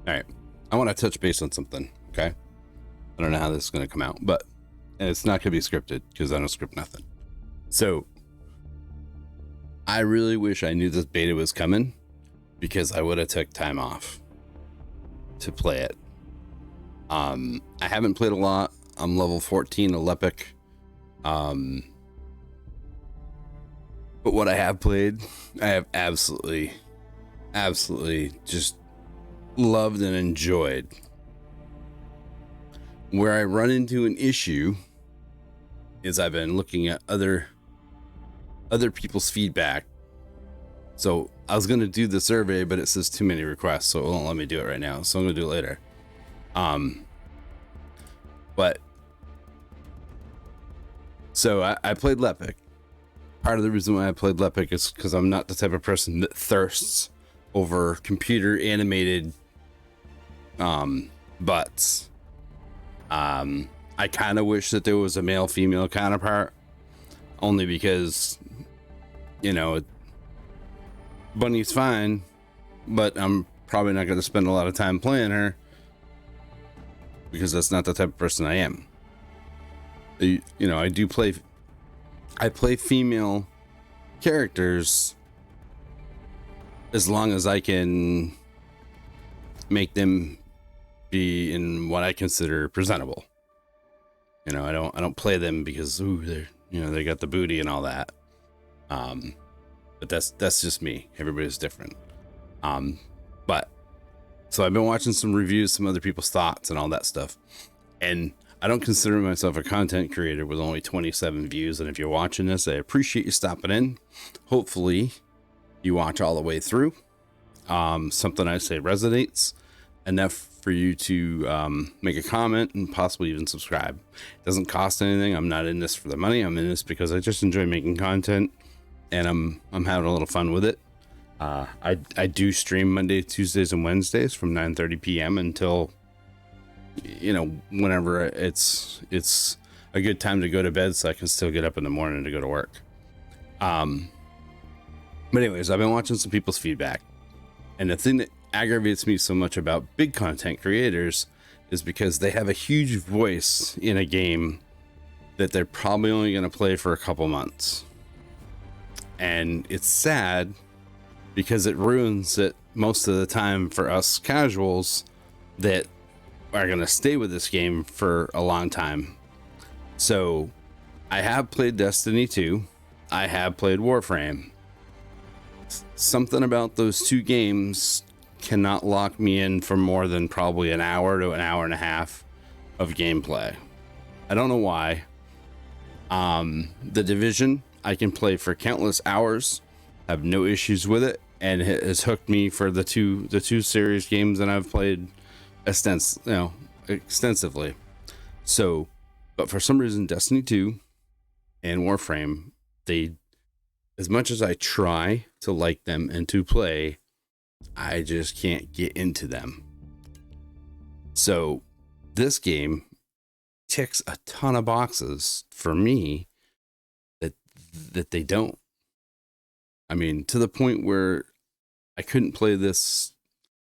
All right. I want to touch base on something. Okay. I don't know how this is going to come out, but it's not going to be scripted because I don't script nothing. So I really wish I knew this beta was coming because I would have took time off to play it. I haven't played a lot. I'm level 14 Alepic. But what I have played, I have absolutely just loved and enjoyed. Where I run into an issue is I've been looking at other people's feedback. So I was going to do the survey, but it says too many requests, so it won't let me do it right now. So I'm going to do it later. But so I played Lepic. Part of the reason why I played Lepic is because I'm not the type of person that thirsts over computer animated butts. I kind of wish that there was a male female counterpart, only because, you know, Bunny's fine, but I'm probably not going to spend a lot of time playing her because that's not the type of person I am. You know, I play female characters as long as I can make them be in what I consider presentable. You know, I don't play them because they're, you know, they got the booty and all that. But that's just me. Everybody's different. But so I've been watching some reviews, some other people's thoughts and all that stuff. And I don't consider myself a content creator with only 27 views. And if you're watching this, I appreciate you stopping in. Hopefully you watch all the way through. Something I say resonates enough for you to make a comment and possibly even subscribe. It doesn't cost anything. I'm not in this for the money. I'm in this because I just enjoy making content and I'm having a little fun with it. I do stream Monday, Tuesdays, and Wednesdays from 9:30 p.m. until, you know, whenever it's a good time to go to bed so I can still get up in the morning to go to work. But anyways, I've been watching some people's feedback, and the thing that aggravates me so much about big content creators is because they have a huge voice in a game that they're probably only going to play for a couple months. And it's sad because it ruins it most of the time for us casuals that are going to stay with this game for a long time. So I have played Destiny 2. I have played Warframe. Something about those two games cannot lock me in for more than probably an hour to an hour and a half of gameplay. I don't know why. The Division, I can play for countless hours. I have no issues with it, and it has hooked me for the two series games that I've played extensively. So, but for some reason, Destiny 2 and Warframe, they, as much as I try to like them and to play, I just can't get into them. So this game ticks a ton of boxes for me that they don't. I mean, to the point where I couldn't play this.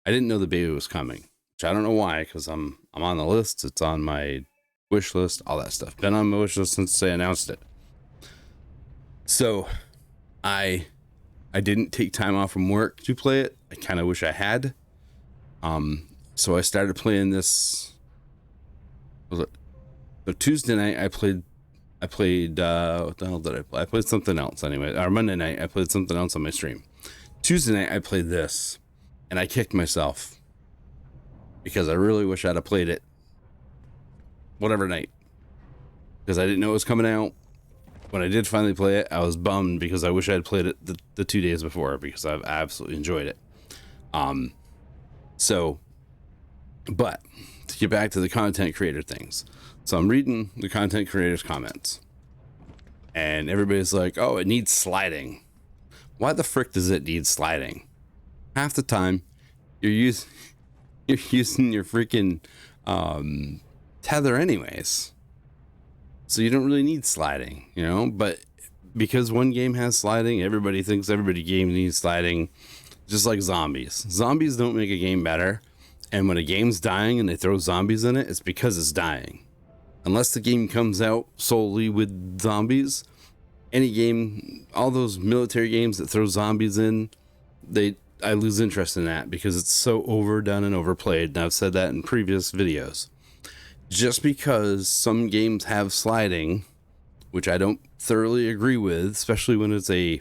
I didn't know the beta was coming, which I don't know why, because I'm on the list. It's on my wish list, all that stuff. Been on my wish list since they announced it. So I didn't take time off from work to play it. I kind of wish I had. So I started playing this. So Tuesday night I played what the hell did I play? I played something else anyway. Or Monday night I played something else on my stream. Tuesday night I played this, and I kicked myself because I really wish I'd have played it whatever night, because I didn't know it was coming out. When I did finally play it, I was bummed because I wish I had played it the 2 days before, because I've absolutely enjoyed it. But to get back to the content creator things. So I'm reading the content creators' comments, and everybody's like, oh, it needs sliding. Why the frick does it need sliding? Half the time you're using your freaking tether anyways. So you don't really need sliding, you know, but because one game has sliding, everybody thinks every game needs sliding, just like zombies. Zombies don't make a game better. And when a game's dying and they throw zombies in it, it's because it's dying. Unless the game comes out solely with zombies, any game, all those military games that throw zombies in, I lose interest in that because it's so overdone and overplayed. And I've said that in previous videos. Just because some games have sliding, which I don't thoroughly agree with, especially when it's a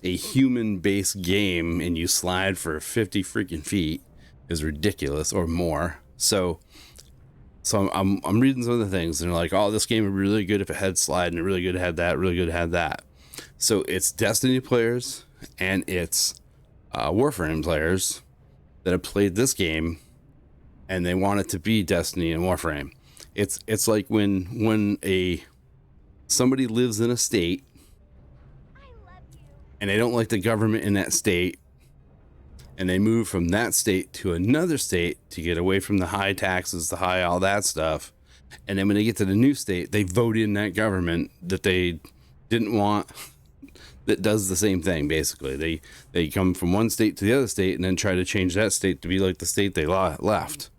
human-based game and you slide for 50 freaking feet, is ridiculous, or more. So I'm reading some of the things and they're like, oh, this game would be really good if it had slide, and really good it had that, really good it had that. So it's Destiny players and it's Warframe players that have played this game and they want it to be Destiny and Warframe. It's like when somebody lives in a state and they don't like the government in that state, and they move from that state to another state to get away from the high taxes, the high all that stuff. And then when they get to the new state, they vote in that government that they didn't want, that does the same thing. Basically, they come from one state to the other state and then try to change that state to be like the state they left,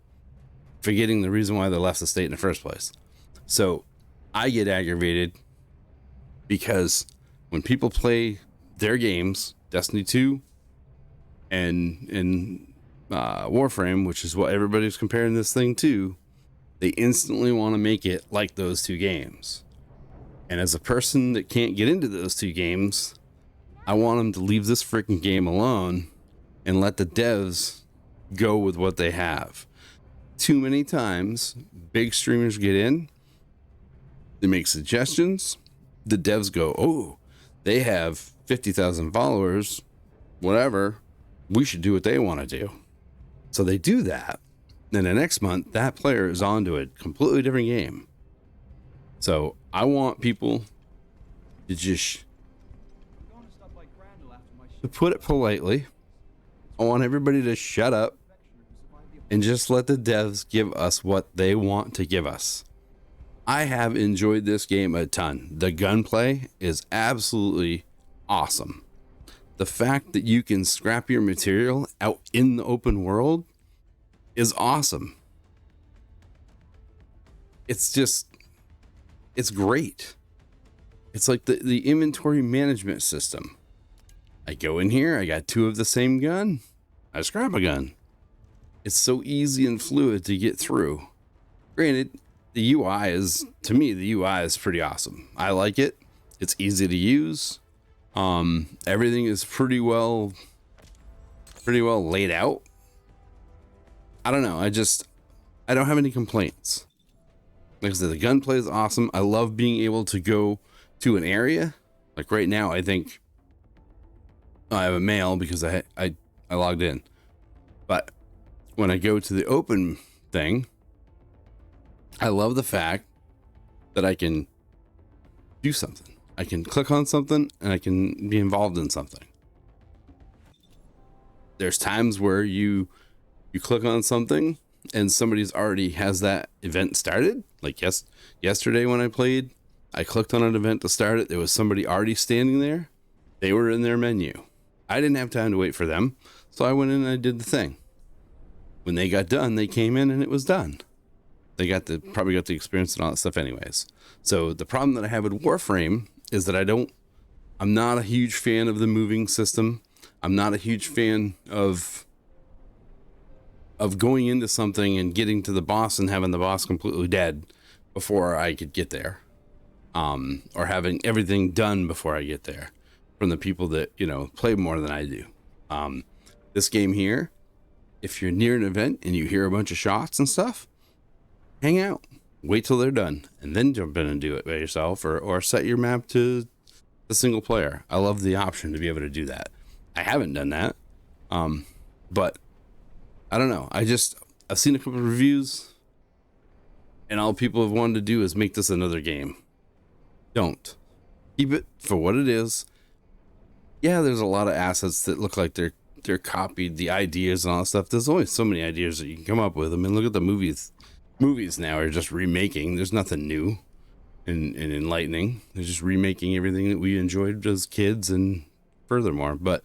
forgetting the reason why they left the state in the first place. So I get aggravated because when people play their games, Destiny 2 and Warframe, which is what everybody's comparing this thing to, they instantly want to make it like those two games. And as a person that can't get into those two games, I want them to leave this freaking game alone and let the devs go with what they have. Too many times, big streamers get in, they make suggestions, the devs go, oh, they have 50,000 followers, whatever, we should do what they want to do. So they do that. Then the next month, that player is on to a completely different game. So I want people to just, to put it politely, I want everybody to shut up and just let the devs give us what they want to give us. I have enjoyed this game a ton. The gunplay is absolutely awesome. The fact that you can scrap your material out in the open world is awesome. It's great. It's like the inventory management system. I go in here, I got 2 of the same gun, I scrap a gun. It's so easy and fluid to get through. Granted, the UI is, to me, the UI is pretty awesome. I like it. It's easy to use. Everything is pretty well laid out. I don't know. I don't have any complaints. Like I said, the gunplay is awesome. I love being able to go to an area. Like right now, I think I have a mail because I logged in. But when I go to the open thing, I love the fact that I can do something. I can click on something and I can be involved in something. There's times where you click on something and somebody's already has that event started. Like yesterday when I played, I clicked on an event to start it. There was somebody already standing there. They were in their menu. I didn't have time to wait for them, so I went in and I did the thing. When they got done, they came in and it was done. They probably got the experience and all that stuff anyways. So the problem that I have with Warframe is that I'm not a huge fan of the moving system. I'm not a huge fan of going into something and getting to the boss and having the boss completely dead before I could get there. Or having everything done before I get there from the people that, play more than I do. This game here, if you're near an event and you hear a bunch of shots and stuff, hang out, wait till they're done, and then jump in and do it by yourself, or set your map to the single player. I love the option to be able to do that. I haven't done that, but I don't know. I've seen a couple of reviews, and all people have wanted to do is make this another game. Don't. Keep it for what it is. Yeah, there's a lot of assets that look like they're copied, the ideas and all that stuff. There's always so many ideas that you can come up with. I mean, look at the movies. Movies now are just remaking. There's nothing new and enlightening. They're just remaking everything that we enjoyed as kids and furthermore. But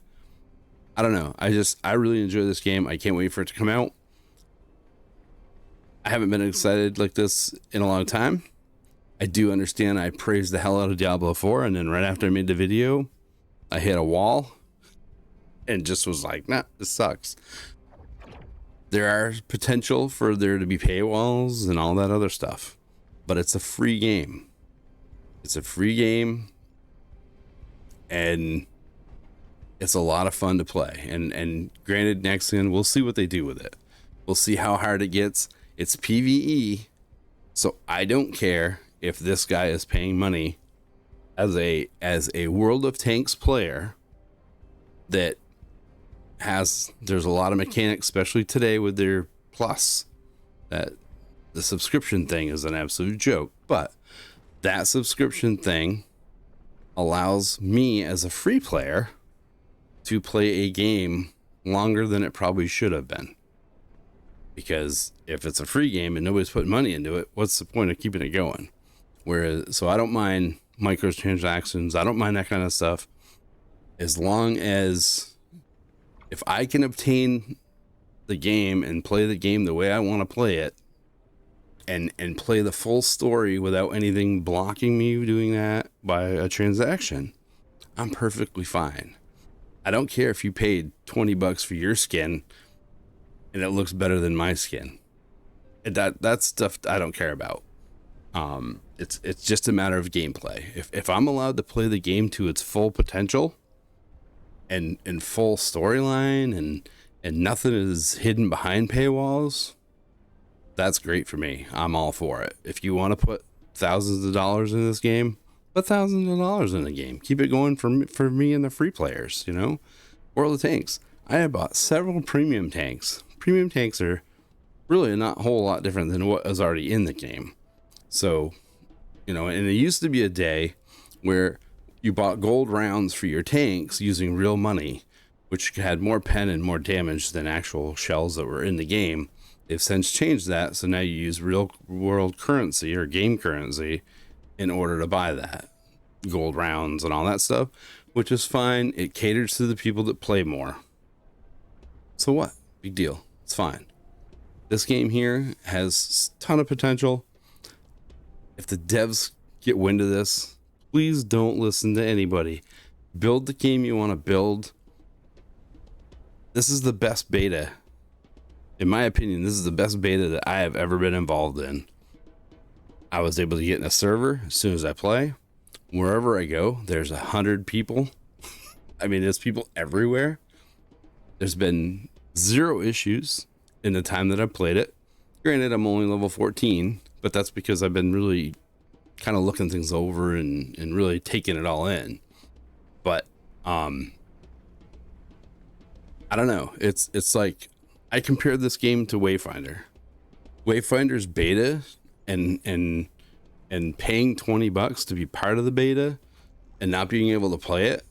I don't know. I really enjoy this game. I can't wait for it to come out. I haven't been excited like this in a long time. I do understand I praised the hell out of Diablo 4, and then right after I made the video, I hit a wall and just was like, nah, this sucks. There are potential for there to be paywalls and all that other stuff, but it's a free game. It's a free game, and it's a lot of fun to play. And granted, next gen, we'll see what they do with it. We'll see how hard it gets. It's PvE, so I don't care if this guy is paying money as a World of Tanks player that there's a lot of mechanics, especially today with their plus, that the subscription thing is an absolute joke. But that subscription thing allows me as a free player to play a game longer than it probably should have been. Because if it's a free game and nobody's putting money into it, what's the point of keeping it going? So I don't mind microtransactions. I don't mind that kind of stuff. As long as if I can obtain the game and play the game the way I want to play it, and play the full story without anything blocking me doing that by a transaction, I'm perfectly fine. I don't care if you paid $20 for your skin and it looks better than my skin. That's stuff I don't care about. It's just a matter of gameplay. If I'm allowed to play the game to its full potential and full storyline and nothing is hidden behind paywalls, that's great for me. I'm all for it. If you want to put thousands of dollars in this game, put thousands of dollars in the game. Keep it going for me and the free players, you know? World of Tanks. I have bought several premium tanks. Premium tanks are really not a whole lot different than what is already in the game. So, you know, and it used to be a day where you bought gold rounds for your tanks using real money, which had more pen and more damage than actual shells that were in the game. They've since changed that, so now you use real world currency or game currency in order to buy that. Gold rounds and all that stuff, which is fine. It caters to the people that play more. So what? Big deal. It's fine. This game here has a ton of potential. If the devs get wind of this, please don't listen to anybody. Build the game you want to build. This is the best beta. In my opinion, this is the best beta that I have ever been involved in. I was able to get in a server as soon as I play. Wherever I go, there's 100 people. I mean, there's people everywhere. There's been 0 issues in the time that I've played it. Granted, I'm only level 14, but that's because I've been really kind of looking things over and really taking it all in. But I don't know. It's like I compared this game to Wayfinder. Wayfinder's beta and paying $20 to be part of the beta and not being able to play it.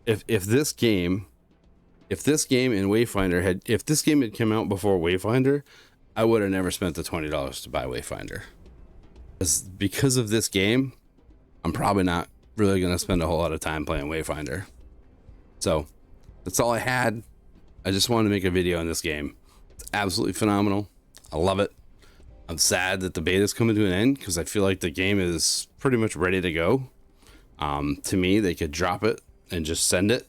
If this game and Wayfinder if this game had come out before Wayfinder, I would have never spent the $20 to buy Wayfinder. Because of this game, I'm probably not really going to spend a whole lot of time playing Wayfinder. So that's all I had. I just wanted to make a video on this game. It's absolutely phenomenal. I love it. I'm sad that the beta is coming to an end because I feel like the game is pretty much ready to go. To me, they could drop it and just send it,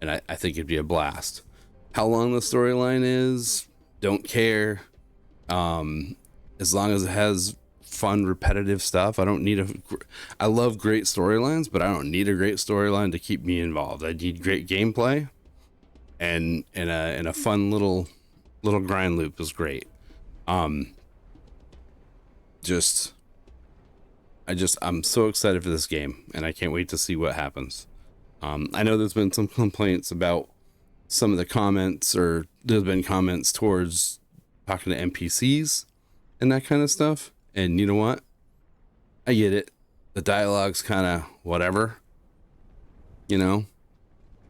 and I think it'd be a blast. How long the storyline is, don't care. As long as it has fun, repetitive stuff. I love great storylines, but I don't need a great storyline to keep me involved. I need great gameplay. And a fun little grind loop is great. I'm so excited for this game, and I can't wait to see what happens. I know there's been some complaints about some of the comments, or there's been comments towards talking to NPCs and that kind of stuff. And you know what? I get it. The dialogue's kind of whatever, you know.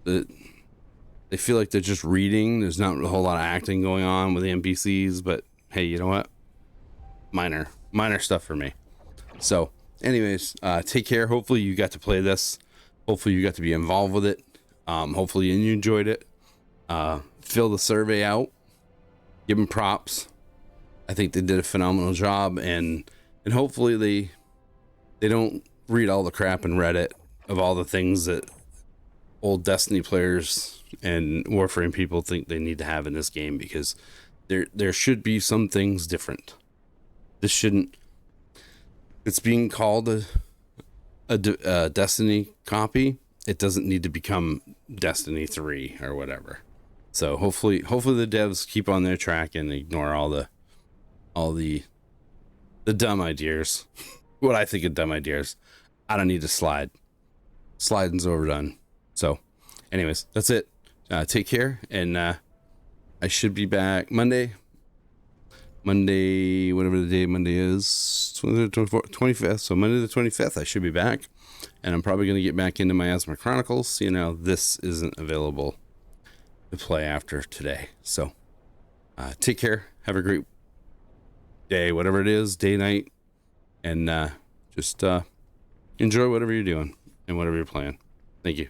They feel like they're just reading. There's not a whole lot of acting going on with the NPCs, but hey, you know what? Minor stuff for me. So anyways, take care. Hopefully you got to play this. Hopefully you got to be involved with it. Hopefully you enjoyed it. Fill the survey out. Give them props. I think they did a phenomenal job, and hopefully they don't read all the crap in Reddit of all the things that old Destiny players and Warframe people think they need to have in this game, because there should be some things different. This shouldn't. It's being called a Destiny copy. It doesn't need to become Destiny 3 or whatever. So hopefully the devs keep on their track and ignore all the dumb ideas. What I think of dumb ideas. I don't need to slide. Sliding's overdone. So, anyways, that's it. Take care, and I should be back Monday, whatever the day Monday is, 25th. So Monday the 25th, I should be back, and I'm probably going to get back into Miasma Chronicles. You know, this isn't available to play after today. So, take care. Have a great day, whatever it is, day, night, and just enjoy whatever you're doing and whatever you're playing. Thank you.